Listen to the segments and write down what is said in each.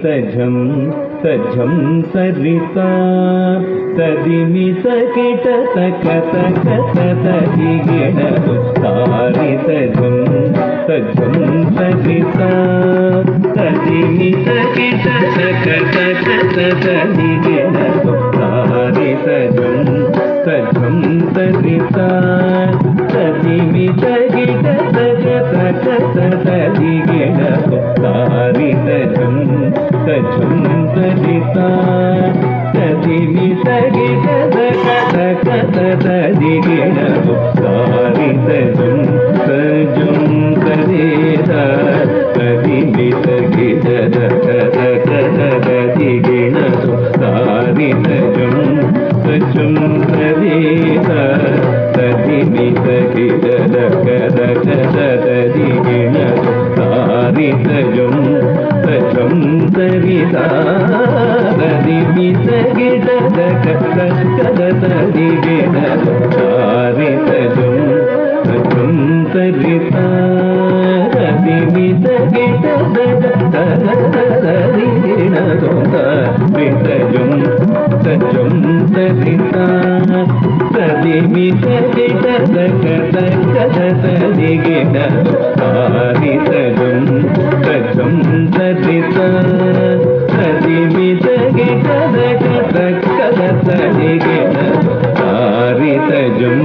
तझं तझं तरिता तदिमि तकिट तक तक तदिगिण तारि तझं तझं तरिता तदिमि तकिट तक तक तदिगिण तारि तझं तझं तरिता तदिमि तकिट तक तक तदिगिण तारि तझं तझं तरिता तदिमि तकिट तक तक तदिगिण तारि तझं तझं तरिता तदिमि तकिट तक तक तदिगिण तारि तझं तझं तरिता तदिमि तकिट तक तक तदिगिण तारि तझं तझं तरिता तदिमि तकिट तक तक तदिगिण तारि तझं तझं तरिता तदिमि तकिट तक तदिगिण तारि तझं तझं तरिता तदिमि तकिट तक तक तदिगिण तारि तझं तझं तरिता तदिमि तकिट तक तक तदिगिण तारि तझं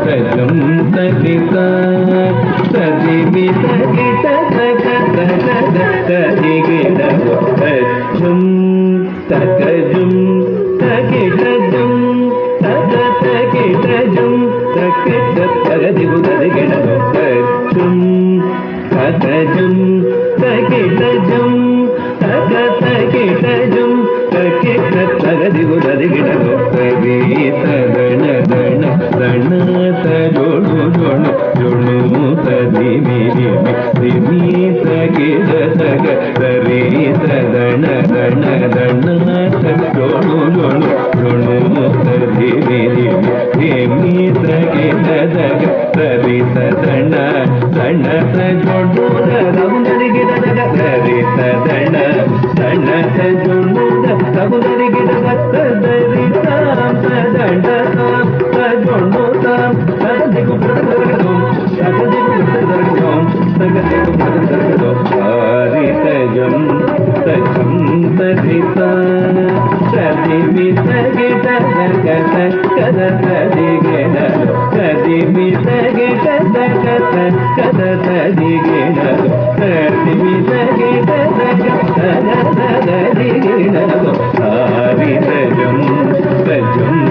तझं तरिता तदिमि तकिट तक तक तदिगिण तझं तकजं तकिटजं तक तकिटजं तकिट तगदिगु तदिगिण तझं तकजं तकिटजं तक तकिटजं तकिट तगदिगु तदिगिण तगण गण गण तजोणु जोणु जोणु तदिमि दिमि तकिट तग तरि तगण गण गण तजोणु जोणु जोणु तदिमि दिमि तकिट तग तरि तदण दण तजोणु तगु तदिगिण तग तरि तदण दण तजोणु तगु तदिगिण तग तरि तां तदण तां तजोणु तां तगदिगु तगदगदों तगदिगु तगदगदों तगदिगु तगदगदों तारि तझं तझं तरिता तदिमि तकिट तक तक तदिगिण तदिमि तकिट तक तक तदिगिण तदिमि तकिट तक तक तदिगिण तारि तझं तझं